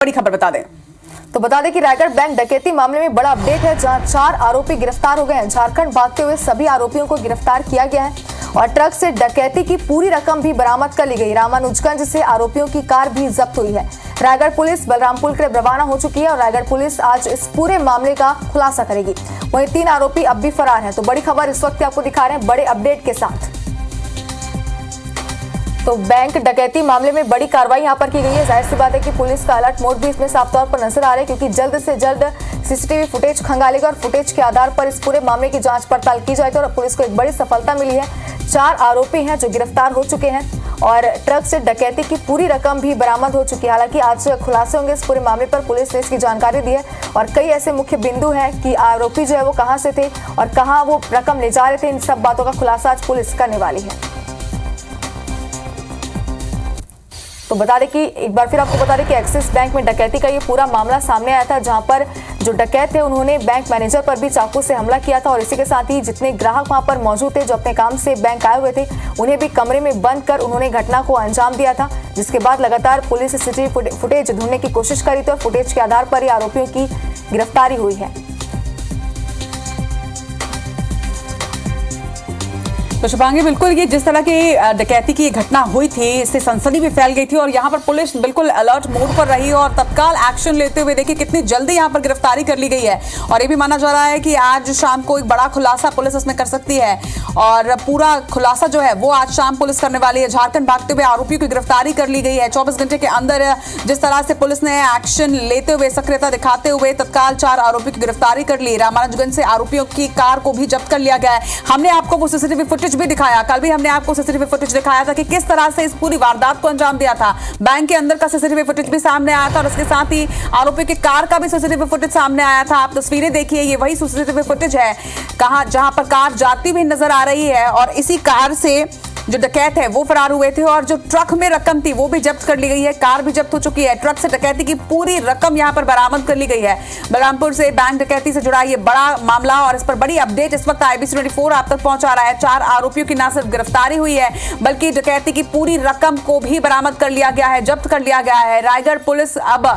बड़ी खबर बता दें कि रायगढ़ बैंक डकैती मामले में बड़ा अपडेट है, जहां 4 आरोपी गिरफ्तार हो गए हैं। झारखंड भागते हुए सभी आरोपियों को गिरफ्तार किया गया है और ट्रक से डकैती की पूरी रकम भी बरामद कर ली गई। रामानुजगंज से आरोपियों की कार भी जब्त हुई है। रायगढ़ पुलिस बलरामपुर के लिए रवाना हो चुकी है और रायगढ़ पुलिस आज इस पूरे मामले का खुलासा करेगी। वहीं 3 आरोपी अब भी फरार हैं। तो बड़ी खबर इस वक्त आपको दिखा रहे हैं बड़े अपडेट के साथ। तो बैंक डकैती मामले में बड़ी कार्रवाई यहां पर की गई है। जाहिर सी बात है कि पुलिस का अलर्ट मोड भी इसमें साफ तौर पर नजर आ रहा है, क्योंकि जल्द से जल्द सीसीटीवी फुटेज खंगालेगा और फुटेज के आधार पर इस पूरे मामले की जांच पड़ताल की जाएगी। और पुलिस को एक बड़ी सफलता मिली है। 4 आरोपी हैं जो गिरफ्तार हो चुके हैं और ट्रक से डकैती की पूरी रकम भी बरामद हो चुकी है। हालांकि आज खुलासे होंगे इस पूरे मामले पर, पुलिस ने इसकी जानकारी दी है और कई ऐसे मुख्य बिंदु हैं कि आरोपी जो है वो कहां से थे और कहां वो रकम ले जा रहे थे। इन सब बातों का खुलासा आज पुलिस करने वाली है। तो बता दें कि एक बार फिर आपको बता दें कि एक्सिस बैंक में डकैती का ये पूरा मामला सामने आया था, जहां पर जो डकैत थे उन्होंने बैंक मैनेजर पर भी चाकू से हमला किया था और इसी के साथ ही जितने ग्राहक वहां पर मौजूद थे जो अपने काम से बैंक आए हुए थे, उन्हें भी कमरे में बंद कर उन्होंने घटना को अंजाम दिया था। जिसके बाद लगातार पुलिस सीसीटीवी फुटेज ढूंढने की कोशिश करी थी और फुटेज के आधार पर ही आरोपियों की गिरफ्तारी हुई है। तो शुभांगी, बिल्कुल ये जिस तरह की डकैती की घटना हुई थी इससे सनसनी भी फैल गई थी और यहाँ पर पुलिस बिल्कुल अलर्ट मोड पर रही और तत्काल एक्शन लेते हुए देखिए कितनी जल्दी यहाँ पर गिरफ्तारी कर ली गई है। और ये भी माना जा रहा है कि आज शाम को एक बड़ा खुलासा पुलिस इसमें कर सकती है और पूरा खुलासा जो है वो आज शाम पुलिस करने वाली है। झारखंड भागते हुए आरोपियों की गिरफ्तारी कर ली गई है। 24 घंटे के अंदर जिस तरह से पुलिस ने एक्शन लेते हुए सक्रियता दिखाते हुए तत्काल 4 आरोपियों की गिरफ्तारी कर ली। रामानुजगंज से आरोपियों की कार को भी जब्त कर लिया गया है। हमने आपको वो सीसीटीवी फुटेज भी दिखाया, कल भी हमने आपको सीसीटीवी फुटेज दिखाया था कि किस तरह से इस पूरी वारदात को अंजाम दिया था। बैंक के अंदर का सीसीटीवी फुटेज भी सामने आया था और उसके साथ ही आरोपी की कार का भी सीसीटीवी फुटेज सामने आया था। आप तस्वीरें देखिए, ये वही सीसीटीवी फुटेज है जहां पर कार जाती हुई नजर आ रही है और इसी कार से जो डकैत है वो फरार हुए थे और जो ट्रक में रकम थी वो भी जब्त कर ली गई है। कार भी जब्त हो चुकी है। ट्रक से डकैती की पूरी रकम यहां पर बरामद कर ली गई है। बलरामपुर से बैंक डकैती से जुड़ा ये बड़ा मामला और इस पर बड़ी अपडेट इस वक्त IBC 24 आप तक पहुंचा रहा है। 4 आरोपियों की न सिर्फ गिरफ्तारी हुई है बल्कि डकैती की पूरी रकम को भी बरामद कर लिया गया है, जब्त कर लिया गया है। रायगढ़ पुलिस अब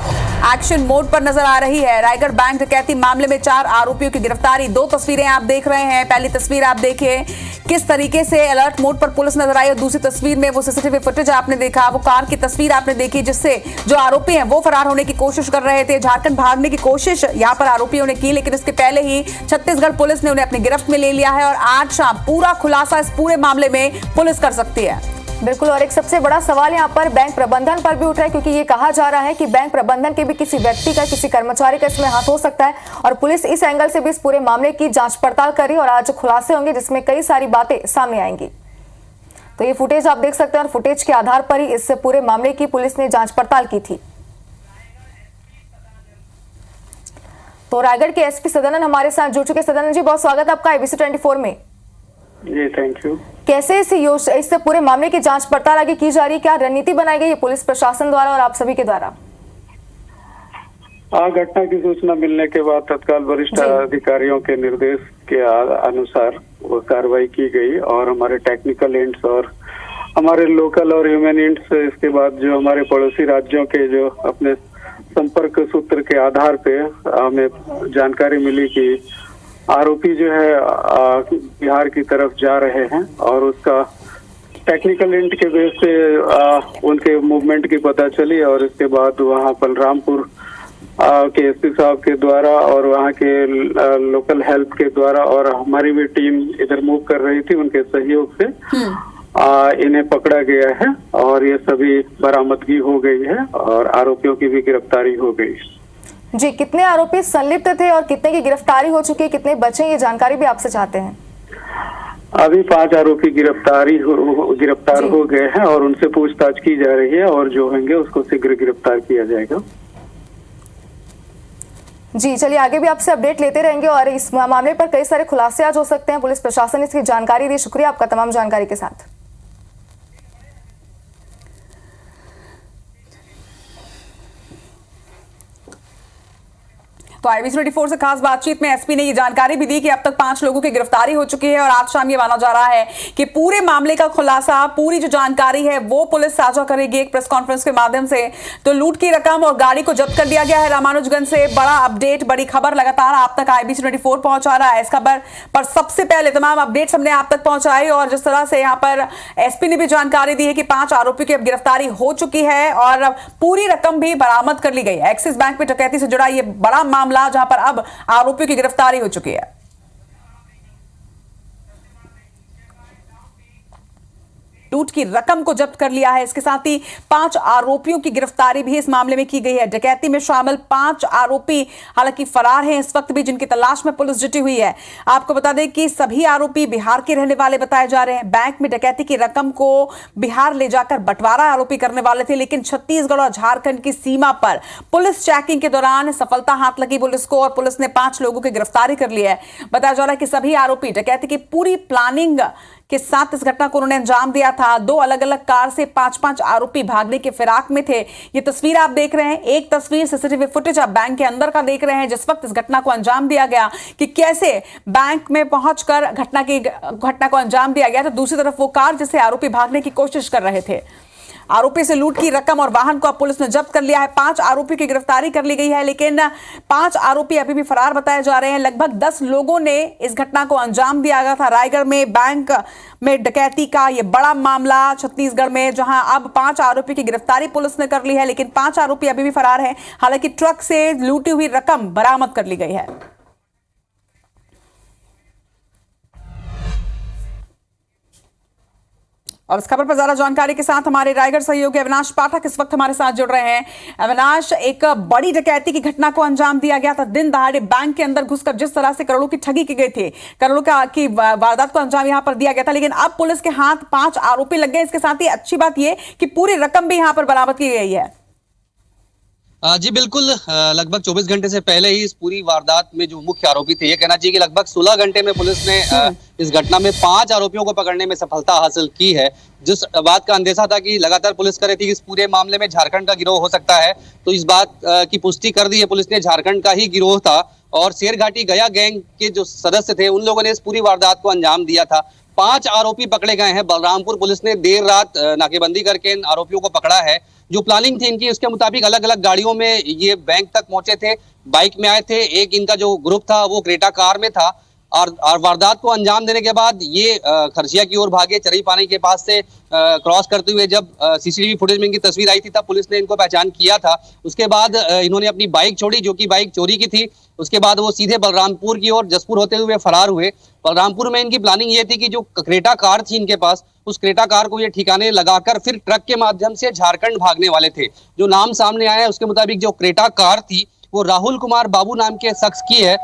एक्शन मोड पर नजर आ रही है। रायगढ़ बैंक डकैती मामले में 4 आरोपियों की गिरफ्तारी। 2 तस्वीरें आप देख रहे हैं। पहली तस्वीर आप देखिए किस तरीके से अलर्ट मोड पर पुलिस नजर आई और दूसरी तस्वीर में वो सीसीटीवी फुटेज आपने देखा, वो कार की तस्वीर आपने देखी जिससे जो आरोपी हैं वो फरार होने की कोशिश कर रहे थे। झारखंड भागने की कोशिश यहां पर आरोपियों ने की, लेकिन इसके पहले ही छत्तीसगढ़ पुलिस ने उन्हें अपनी गिरफ्त में ले लिया है और आज शाम पूरा खुलासा इस पूरे मामले में पुलिस कर सकती है। बिल्कुल, और एक सबसे बड़ा सवाल यहाँ पर बैंक प्रबंधन पर भी उठ रहा है, क्योंकि ये कहा जा रहा है कि बैंक प्रबंधन के भी किसी व्यक्ति का, किसी कर्मचारी का इसमें हाथ हो सकता है और पुलिस इस एंगल से भी इस पूरे मामले की जांच पड़ताल कर रही है और आज खुलासे होंगे जिसमें कई सारी बातें सामने आएंगी। तो ये फुटेज आप देख सकते हैं और फुटेज के आधार पर ही इस पूरे मामले की पुलिस ने जांच पड़ताल की थी। तो रायगढ़ के एसपी सदानंद हमारे साथ जुड़ चुके। सदानंद जी, बहुत स्वागत है आपका IBC 24 में। जी थैंक यू। कैसे इस पूरे मामले की जांच पड़ताल आगे की जा रही है? क्या रणनीति बनाई गई है पुलिस प्रशासन द्वारा और आप सभी के द्वारा? घटना की सूचना मिलने के बाद तत्काल वरिष्ठ अधिकारियों के निर्देश के अनुसार वो कार्रवाई की गई और हमारे टेक्निकल एंड्स और हमारे लोकल और ह्यूमन एंड्स, इसके बाद जो हमारे पड़ोसी राज्यों के जो अपने संपर्क सूत्र के आधार पे हमें जानकारी मिली कि आरोपी जो है बिहार की तरफ जा रहे हैं और उसका टेक्निकल एंड के बेस पे उनके मूवमेंट की पता चली और इसके बाद वहाँ बलरामपुर के एसपी साहब के द्वारा और वहाँ के लोकल हेल्प के द्वारा और हमारी भी टीम इधर मूव कर रही थी, उनके सहयोग से इन्हें पकड़ा गया है और ये सभी बरामदगी हो गई है और आरोपियों की भी गिरफ्तारी हो गई। जी, कितने आरोपी संलिप्त थे और कितने की गिरफ्तारी हो चुकी है, कितने बचे, ये जानकारी भी आपसे चाहते हैं। अभी 5 आरोपी गिरफ्तार हो गए हैं और उनसे पूछताछ की जा रही है और जो होंगे उसको शीघ्र गिरफ्तार किया जाएगा। जी, चलिए आगे भी आपसे अपडेट लेते रहेंगे और इस मामले पर कई सारे खुलासे आज हो सकते हैं। पुलिस प्रशासन ने इसकी जानकारी दी। शुक्रिया आपका तमाम जानकारी के साथ। तो IBC 24 से खास बातचीत में एसपी ने ये जानकारी भी दी कि अब तक 5 लोगों की गिरफ्तारी हो चुकी है और आज शाम ये माना जा रहा है कि पूरे मामले का खुलासा, पूरी जो जानकारी है वो पुलिस साझा करेगी एक प्रेस कॉन्फ्रेंस के माध्यम से। तो लूट की रकम और गाड़ी को जब्त कर लिया गया है रामानुजगंज से। बड़ा अपडेट, बड़ी खबर लगातार आप तक IBC 24 पहुंचा रहा है। इस खबर पर सबसे पहले तमाम अपडेट्स हमने आप तक पहुंचाई और जिस तरह से यहाँ पर एसपी ने भी जानकारी दी है कि 5 आरोपियों की अब गिरफ्तारी हो चुकी है और पूरी रकम भी बरामद कर ली गई है। एक्सिस बैंक में डकैती से जुड़ा ये बड़ा मामला जहां पर अब आरोपियों की गिरफ्तारी हो चुकी है। लूट की रकम को जब्त कर लिया है। इसके साथ ही 5 आरोपियों की गिरफ्तारी भी इस मामले में की गई है। डकैती में शामिल 5 आरोपी हालांकि फरार हैं इस वक्त भी, जिनकी तलाश में पुलिस जुटी हुई है। आपको बता दें कि सभी आरोपी बिहार के रहने वाले बताए जा रहे हैं। बैंक में डकैती की रकम को बिहार ले जाकर बंटवारा आरोपी करने वाले थे, लेकिन छत्तीसगढ़ और झारखंड की सीमा पर पुलिस चेकिंग के दौरान सफलता हाथ लगी पुलिस को और पुलिस ने 5 लोगों की गिरफ्तारी कर ली है। बताया जा रहा है कि सभी आरोपी डकैती की पूरी प्लानिंग के साथ इस घटना को उन्होंने अंजाम दिया था। 2 अलग अलग कार से 5-5 आरोपी भागने के फिराक में थे। ये तस्वीर आप देख रहे हैं। एक तस्वीर सीसीटीवी फुटेज आप बैंक के अंदर का देख रहे हैं जिस वक्त इस घटना को अंजाम दिया गया कि कैसे बैंक में पहुंचकर घटना को अंजाम दिया गया। तो दूसरी तरफ वो कार जिससे आरोपी भागने की कोशिश कर रहे थे। आरोपी से लूट की रकम और वाहन को अब पुलिस ने जब्त कर लिया है। 5 आरोपियों की गिरफ्तारी कर ली गई है, लेकिन 5 आरोपी अभी भी फरार बताए जा रहे हैं। लगभग 10 लोगों ने इस घटना को अंजाम दिया गया था। रायगढ़ में बैंक में डकैती का यह बड़ा मामला छत्तीसगढ़ में, जहां अब 5 आरोपी की गिरफ्तारी पुलिस ने कर ली है, लेकिन 5 आरोपी अभी भी फरार हैं। हालांकि ट्रक से लूटी हुई रकम बरामद कर ली गई है। और इस खबर पर ज्यादा जानकारी के साथ हमारे रायगढ़ सहयोगी अविनाश पाठक इस वक्त हमारे साथ जुड़ रहे हैं। अविनाश, एक बड़ी डकैती की घटना को अंजाम दिया गया था। दिन दहाड़े बैंक के अंदर घुसकर जिस तरह से करोड़ों की ठगी की गई थी, करोड़ों की वारदात को अंजाम यहां पर दिया गया था, लेकिन अब पुलिस के हाथ 5 आरोपी लग गए। इसके साथ ही अच्छी बात यह कि पूरी रकम भी यहां पर बरामद की गई है। जी बिल्कुल, लगभग 24 घंटे से पहले ही इस पूरी वारदात में जो मुख्य आरोपी थे, ये कहना चाहिए कि लगभग 16 घंटे में पुलिस ने इस घटना में 5 आरोपियों को पकड़ने में सफलता हासिल की है। जिस बात का अंदेशा था कि लगातार पुलिस कर रही थी कि इस पूरे मामले में झारखंड का गिरोह हो सकता है, तो इस बात की पुष्टि कर दी है पुलिस ने। झारखंड का ही गिरोह था और शेरघाटी गया गैंग के जो सदस्य थे उन लोगों ने इस पूरी वारदात को अंजाम दिया था। 5 आरोपी पकड़े गए हैं। बलरामपुर पुलिस ने देर रात नाकेबंदी करके इन आरोपियों को पकड़ा है। जो प्लानिंग थी इनकी उसके मुताबिक अलग अलग गाड़ियों में ये बैंक तक पहुंचे थे, बाइक में आए थे। एक इनका जो ग्रुप था वो क्रेटा कार में था और वारदात को अंजाम देने के बाद ये खरसिया की ओर भागे। चरई पानी के पास से क्रॉस करते हुए जब सीसीटीवी फुटेज में इनकी तस्वीर आई थी तब पुलिस ने इनको पहचान किया था। उसके बाद इन्होंने अपनी बाइक छोड़ी जो कि बाइक चोरी की थी। उसके बाद वो सीधे बलरामपुर की ओर जसपुर होते हुए फरार हुए। बलरामपुर में इनकी प्लानिंग ये थी कि जो क्रेटा कार थी इनके पास, उस क्रेटा कार को ये ठिकाने लगाकर फिर ट्रक के माध्यम से झारखंड भागने वाले थे। जो नाम सामने आया है उसके मुताबिक जो क्रेटा कार थी वो राहुल कुमार बाबू नाम के शख्स की है,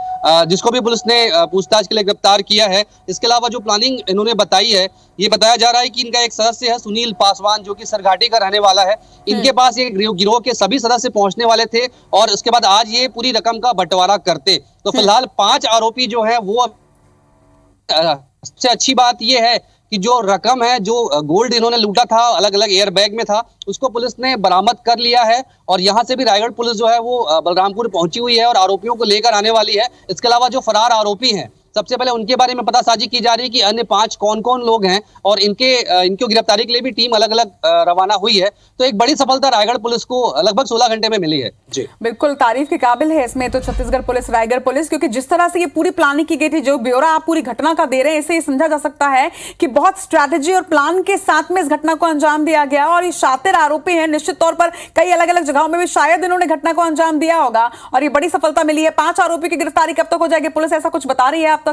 जिसको भी पुलिस ने पूछताछ के लिए गिरफ्तार किया है। इसके अलावा जो प्लानिंग इन्होंने बताई है, ये बताया जा रहा है कि इनका एक सदस्य है सुनील पासवान, जो कि सरघाटी का रहने वाला है। इनके पास ये गिरोह के सभी सदस्य पहुंचने वाले थे और उसके बाद आज ये पूरी रकम का बंटवारा करते। तो फिलहाल 5 आरोपी जो है वो, सबसे अच्छी बात ये है कि जो रकम है, जो गोल्ड इन्होंने लूटा था अलग अलग एयर बैग में था, उसको पुलिस ने बरामद कर लिया है और यहाँ से भी रायगढ़ पुलिस जो है वो बलरामपुर पहुंची हुई है और आरोपियों को लेकर आने वाली है। इसके अलावा जो फरार आरोपी हैं सबसे पहले उनके बारे में पतासाजी की जा रही है कि अन्य 5 कौन कौन लोग हैं और इनको गिरफ्तारी के लिए भी टीम अलग अलग रवाना हुई है। तो एक बड़ी सफलता रायगढ़ पुलिस को लगभग 16 घंटे में मिली है। जी बिल्कुल तारीफ के काबिल है इसमें तो छत्तीसगढ़ पुलिस, रायगढ़ पुलिस, क्योंकि जिस तरह से ये पूरी प्लानिंग की गई थी, जो ब्यौरा आप पूरी घटना का दे रहे हैं, इससे समझा जा सकता है कि बहुत स्ट्रैटेजी और प्लान के साथ में इस घटना को अंजाम दिया गया और ये शातिर आरोपी हैं। निश्चित तौर पर कई अलग अलग जगहों में भी शायद इन्होंने घटना को अंजाम दिया होगा और ये बड़ी सफलता मिली है। 5 आरोपी की गिरफ्तारी कब तक हो जाएगी, पुलिस ऐसा कुछ बता रही है अब तक?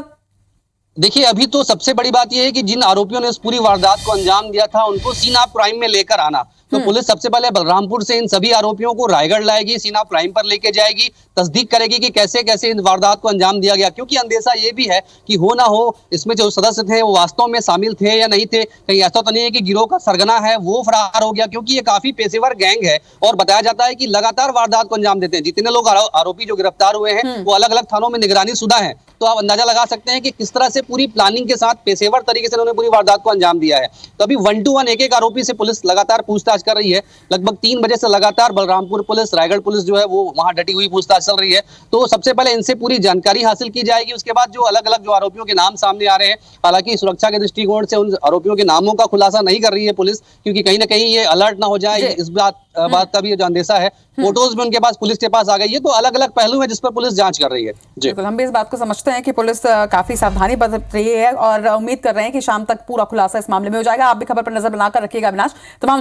देखिए, अभी तो सबसे बड़ी बात यह है कि जिन आरोपियों ने इस पूरी वारदात को अंजाम दिया था उनको सीना प्राइम में लेकर आना। तो पुलिस सबसे पहले बलरामपुर से इन सभी आरोपियों को रायगढ़ लाएगी, सीना प्राइम पर लेके जाएगी, तस्दीक करेगी कि कैसे कैसे इन वारदात को अंजाम दिया गया। क्योंकि अंदेशा ये भी है कि हो ना हो इसमें जो सदस्य थे वो वास्तव में शामिल थे या नहीं थे। कहीं ऐसा तो नहीं है कि गिरोह का सरगना है वो फरार हो गया, क्योंकि ये काफी पेशेवर गैंग है और बताया जाता है कि लगातार वारदात को अंजाम देते हैं। जितने लोग आरोपी जो गिरफ्तार हुए हैं वो अलग अलग थानों में निगरानी शुदा है। तो आप अंदाजा लगा सकते हैं कि किस तरह से पूरी प्लानिंग के साथ पेशेवर तरीके से उन्होंने पूरी वारदात को अंजाम दिया है। तो अभी 1 to 1 एक एक आरोपी से पुलिस लगातार पूछताछ पूछताछ कर रही है। लगभग 3 बजे से लगातार बलरामपुर पुलिस, रायगढ़ पुलिस जो है वो वहां डटी हुई पूछताछ चल रही है। तो सबसे पहले इनसे पूरी जानकारी हासिल की जाएगी, उसके बाद जो अलग अलग जो आरोपियों के नाम सामने आ रहे हैं, हालांकि सुरक्षा के दृष्टिकोण से उन आरोपियों के नामों का खुलासा नहीं कर रही है पुलिस, क्योंकि कहीं ना कहीं ये अलर्ट ना हो जाए, इस बात का भी जो अंदेशा है। फोटोज भी उनके पास, पुलिस के पास आ गई है, तो अलग अलग पहलू है जिस पर पुलिस जांच कर रही है। जी बिल्कुल, हम भी इस बात को समझते हैं कि पुलिस काफी सावधानी बरत रही है और उम्मीद कर रहे हैं कि शाम तक पूरा खुलासा इस मामले में हो जाएगा। आप भी खबर पर नजर बनाकर रखिएगा अविनाश। तमाम